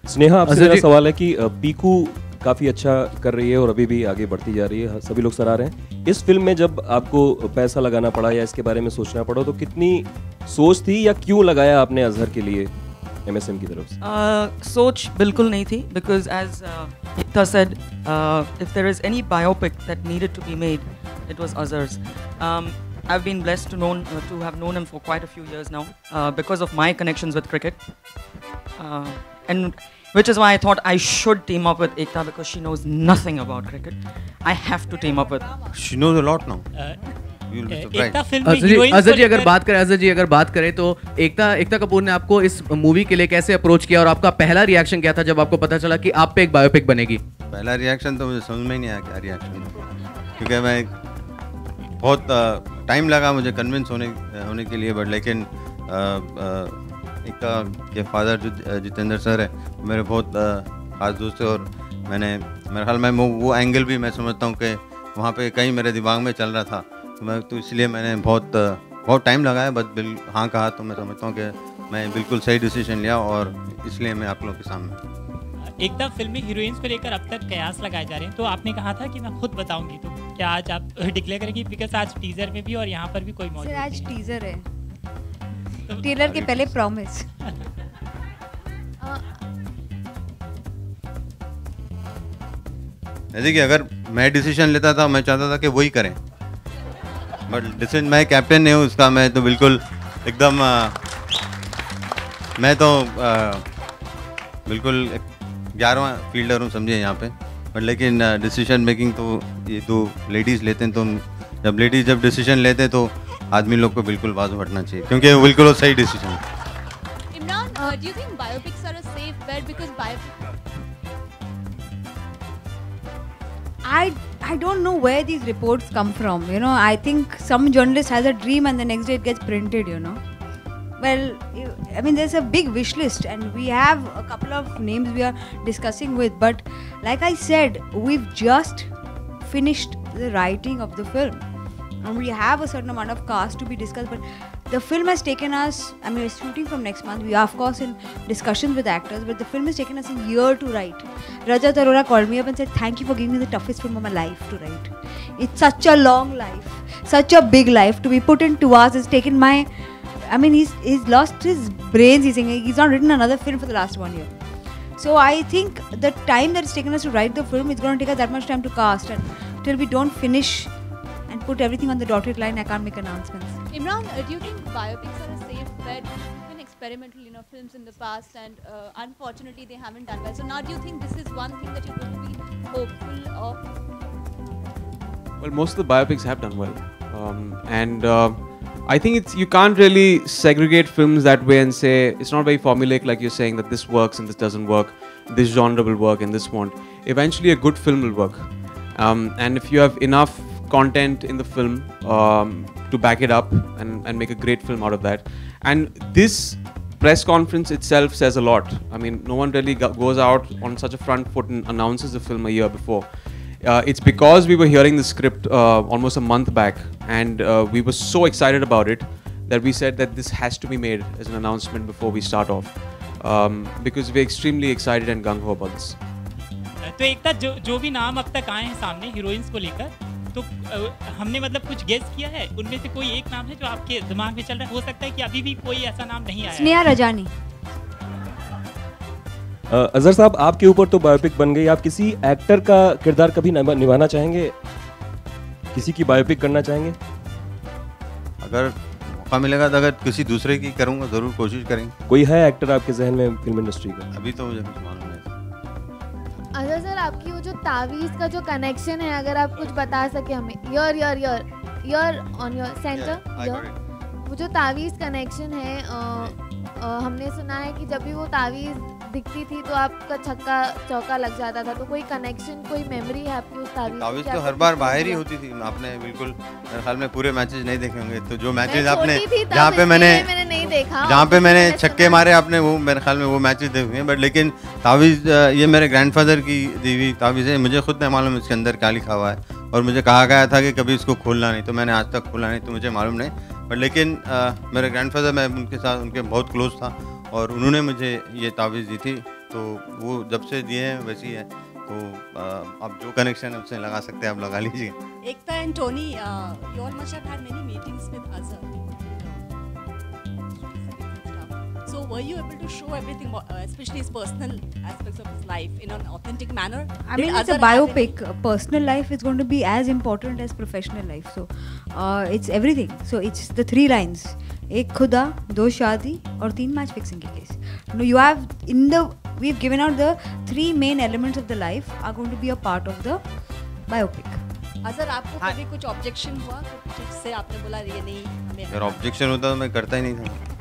स्नेहा, आपसे मेरा सवाल है कि पीकू काफ़ी अच्छा कर रही है और अभी भी आगे बढ़ती जा रही है, सभी लोग सराह रहे हैं। इस फिल्म में जब आपको पैसा लगाना पड़ा या इसके बारे में सोचना पड़ा तो कितनी सोच थी या क्यों लगाया आपने अजहर के लिए MSM की तरफ से? सोच बिल्कुल नहीं थी, because as Ekta said, if there is any biopic that needed to be made, it was Azhar's. I've been blessed to have known him for quite a few years now, because of my connections with cricket, and which is why I thought I should team up with Ekta, because she knows nothing about cricket. I have to team up with her. She knows a lot now. You'll be surprised. Azhar ji अगर बात करें तो एकता कपूर ने आपको इस movie के लिए कैसे अप्रोच किया और आपका पहला रिएक्शन क्या था जब आपको पता चला कि आप पे एक बायोपिक बनेगी? पहला रिएक्शन तो मुझे समझ में ही नहीं आया क्या रिएक्शन, क्योंकि मैं बहुत टाइम लगा मुझे कन्विंस होने के लिए, बट लेकिन एकता के फादर जो जितेंद्र सर है मेरे बहुत खास दोस्त है, और मेरे ख्याल में वो एंगल भी मैं समझता हूँ कि वहाँ पे कहीं मेरे दिमाग में चल रहा था, तो इसलिए मैंने बहुत टाइम लगाया, बस हाँ कहा, तो मैं समझता हूँ कि मैं बिल्कुल सही डिसीजन लिया और इसलिए मैं आप लोगों के सामने। एकदम फिल्म में हीरोइंस को लेकर अब तक कयास लगाए जा रहे हैं, तो आपने कहा था कि मैं खुद बताऊंगी, तो क्या आज आप डिक्लेयर करेंगी? बिकॉज आज टीजर में भी और यहाँ पर भी कोई मौजूद नहीं। आज टीजर है, तो ट्रेलर के पहले प्रॉमिस। देखिए, अगर मैं डिसीजन लेता था मैं चाहता था कि वही करें, बट डिसीजन मैं कैप्टन नहीं हूँ उसका, मैं तो बिल्कुल एकदम मैं तो बिल्कुल 11वां फील्डर हूँ समझिए यहाँ पे, बट लेकिन डिसीजन मेकिंग तो ये दो लेडीज़ लेते हैं, तो जब लेडीज़ जब डिसीजन लेते हैं तो आदमी लोग को बिल्कुल बाजू हटना चाहिए, क्योंकि वो बिल्कुल सही डिसीजन है। Imran, do you think biopics are a safe bet because I don't know where these reports come from. You know, I think some journalist has a dream and the next day it gets printed. You know, well, I mean, there's a big wish list and we have a couple of names we are discussing with. But like I said, we've just finished the writing of the film, and we have a certain amount of cast to be discussed. But the film has taken us, I mean, we're shooting from next month. We are, of course, in discussions with actors, but the film has taken us a year to write. Rajat Arora called me up and said, thank you for giving me the toughest film of my life to write. It's such a long life, such a big life to be put into us. It's taken my, I mean, he's lost his brains. He's not written another film for the last 1 year. So I think the time that it's taken us to write the film, it's going to take us that much time to cast, and till we don't finish and put everything on the dotted line, I can't make announcements. Imran, do you think biopics are a safe bet? There's been experimental, films in the past, and unfortunately they haven't done well. So now, do you think this is one thing that you're going to be hopeful of? Well, most of the biopics have done well, and I think you can't really segregate films that way and say it's not very formulaic, like you're saying that this works and this doesn't work, this genre will work and this won't. Eventually, a good film will work, and if you have enough content in the film to back it up and make a great film out of that. And this press conference itself says a lot. I mean, no one really goes out on such a front foot and announces the film a year before. It's because we were hearing the script almost a month back, and we were so excited about it that we said that this has to be made as an announcement before we start off, because we're extremely excited and gung-ho about this. तो एक जो भी नाम अब तक आए हैं सामने हीरोइंस को लेकर, तो हमने मतलब कुछ गेस किया है, उनमें से कोई एक नाम है जो आपके दिमाग में चल रहा है? हो सकता है कि अभी भी कोई ऐसा नाम नहीं आया। स्नेहा रजानी। अजहर साहब, आपके ऊपर तो बायोपिक बन गई, आप किसी एक्टर का किरदार कभी निभाना चाहेंगे? किसी की बायोपिक करना चाहेंगे? अगर मौका मिलेगा तो अगर किसी दूसरे की करूँगा, जरूर कोशिश करेंगे। कोई है एक्टर आपके जहन में फिल्म इंडस्ट्री का? अभी तो मुझे कुछ मालूम नहीं। अजहर सर, आपकी वो जो तावीज़ का जो कनेक्शन है, अगर आप कुछ बता सके हमें। योर ऑन योर सेंटर, वो जो तावीज़ कनेक्शन है हमने सुना है कि जब भी वो तावीज़ दिखती थी तो आपका छक्का चौका लग जाता था, तो कोई कनेक्शन, कोई मेमोरी है आपकी उस तावीज़ की? तावीज़ तो हर बार बाहर ही होती थी। आपने बिल्कुल मेरे ख्याल में पूरे मैचेस नहीं देखे होंगे, तो जो मैचेस आपने जहाँ पे मैंने नहीं देखा, जहाँ पे मैंने छक्के मारे आपने, वो मेरे ख्याल में वो मैचेस देखे हैं। बट लेकिन तावीज़ ये मेरे ग्रैंडफादर की दी हुई तावीज़ है। मुझे खुद नहीं मालूम इसके अंदर क्या लिखा हुआ है, और मुझे कहा गया था कि कभी इसको खोलना नहीं, तो मैंने आज तक खोला नहीं, तो मुझे मालूम नहीं। बट लेकिन मेरे ग्रैंडफादर, मैं उनके साथ उनके बहुत क्लोज था, और उन्होंने मुझे ये तावीज़ दी थी, तो वो जब से दिए हैं वैसी है। तो आप जो कनेक्शन उससे लगा सकते हैं आप लगा लीजिए। Ekta and Tony, you all must have had many meetings with Azhar. So were you able to show everything, especially his personal aspects of his life, in an authentic manner? I mean, it's a biopic. Personal life is going to be as important as professional life. So it's everything. So it's the 3 lines: एक खुदा, 2 शादी और 3 match fixing के case. No, you have we've given out the 3 main elements of the life are going to be a part of the biopic. Azhar, आपको कभी कुछ objection हुआ जिससे आपने बोला ये नहीं हमें? अगर ऑब्जेक्शन होता तो मैं करता ही नहीं था।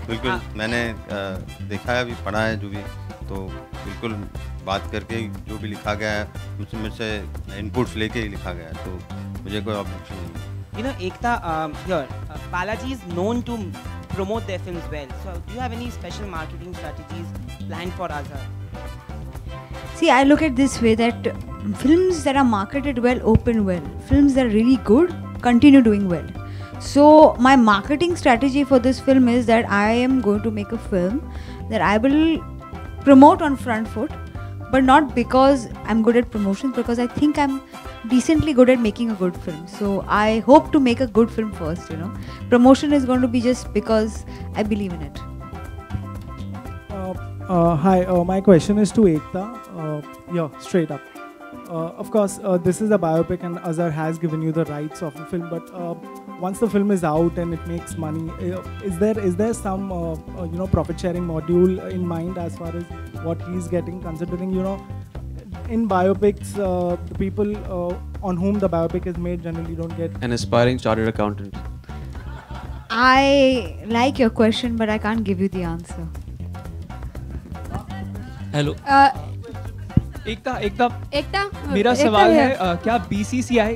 बिल्कुल मैंने देखा है, अभी पढ़ा है जो भी, तो बिल्कुल बात करके जो भी लिखा गया है उसमें से इनपुट्स लेके ही लिखा गया है, तो मुझे कोई ऑब्जेक्शन नहीं है। You know, Ekta, here, Balaji is known to promote their films well. So, do you have any special marketing strategies planned for Azhar? See, I look at this way that films that are marketed well open well. Films that are really good continue doing well. So, my marketing strategy for this film is that I am going to make a film that I will promote on front foot, but not because I'm good at promotion, because I think I'm decently good at making a good film. So I hope to make a good film first, you know. Promotion is going to be just because I believe in it. Hi, my question is to Ekta. Yeah, straight up. Of course, this is a biopic and Azhar has given you the rights of the film, but once the film is out and it makes money, is there some profit sharing module in mind as far as what he's getting, considering, you know, in biopics, the people on whom the biopic is made generally don't get... An aspiring chartered accountant. I like your question, but I can't give you the answer. Hello Ekta मेरा सवाल है, क्या BCCI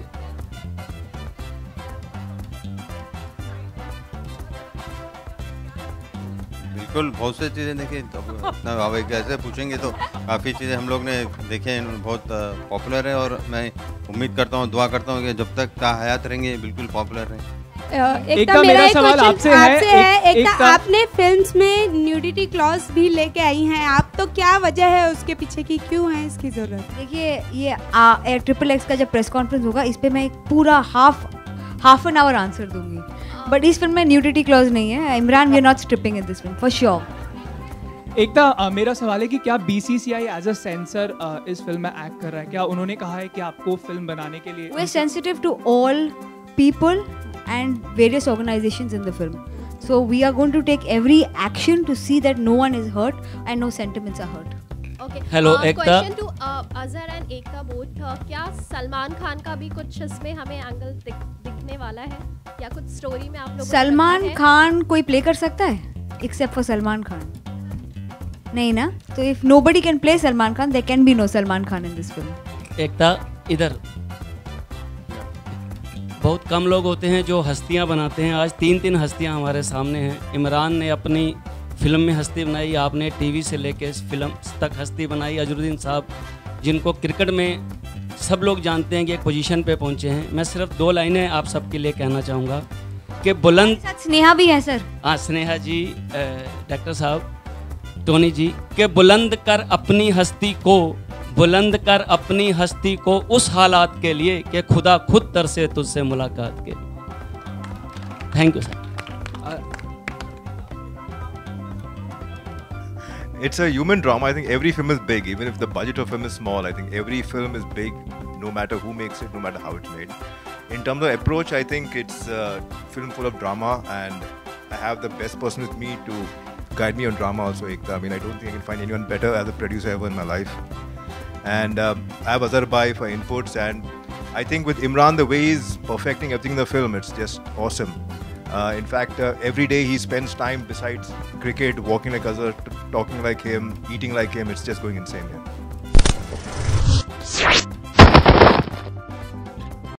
बिल्कुल बहुत सी चीज़ें देखिए, तो अब कैसे पूछेंगे तो काफ़ी चीज़ें हम लोग ने देखे, बहुत पॉपुलर है, और मैं उम्मीद करता हूँ, दुआ करता हूँ कि जब तक का हयात रहेंगे बिल्कुल पॉपुलर रहें। एकता, मेरा सवाल आपसे है। एकता, आपने फिल्म्स में न्यूडिटी क्लॉज भी लेके आई हैं आप, तो क्या वजह है उसके पीछे की, क्यों है इसकी जरूरत? देखिए, ये XXX का जब प्रेस कॉन्फ्रेंस होगा, इस पे मैं एक पूरा हाफ एन आवर आंसर दूंगी, बट इस फिल्म में न्यूडिटी क्लॉज नहीं है। Imran, we are not stripping in this film for sure. Ekta, मेरा सवाल है कि क्या BCCI एज अ सेंसर इस फिल्म में एक्ट कर रहा है? क्या उन्होंने कहा है कि आपको फिल्म बनाने के लिए? We are sensitive to all people and various organizations in the film, so we are going to take every action to see that no one is hurt and no sentiments are hurt. Okay, hello Ekta, question to Azhar and Ekta both, क्या सलमान खान का भी कुछ इसमें हमें angle दिखने वाला है, या कुछ स्टोरी में आप लोगों को? सलमान खान कोई प्ले कर सकता है except for सलमान खान? नहीं ना, तो if nobody can play Salman Khan, there can be no Salman Khan in this film. एकता, इधर बहुत कम लोग होते हैं जो हस्तियां बनाते हैं। आज 3 हस्तियां हमारे सामने हैं। इमरान ने अपनी फिल्म में हस्ती बनाई, आपने टीवी से लेके इस फिल्म तक हस्ती बनाई। अजरुद्दीन साहब, जिनको क्रिकेट में सब लोग जानते हैं कि एक पोजीशन पे पहुंचे हैं। मैं सिर्फ 2 लाइनें आप सबके लिए कहना चाहूँगा कि बुलंद, स्नेहा भी है सर। हाँ, स्नेहा जी, डॉक्टर साहब, टोनी जी, के बुलंद कर अपनी हस्ती को, बुलंद कर अपनी हस्ती को उस हालात के लिए कि खुदा खुद तरसे तुझसे मुलाकात के लिए। Thank you sir. It's a human drama. I think every film is big, even if the budget of film is small. I think every film is big, no matter who makes it, no matter how it's made. In terms of approach, I think it's a film full of drama, and I have the best person with me to guide me on drama also, Ekta. I mean, I don't think I can find anyone better as a producer ever in my life. And I have Azhar Bhai for inputs, and I think with Imran, the way he's perfecting everything in the film, it's just awesome. In fact, every day he spends time besides cricket, walking like Azhar, talking like him, eating like him. It's just going insane here.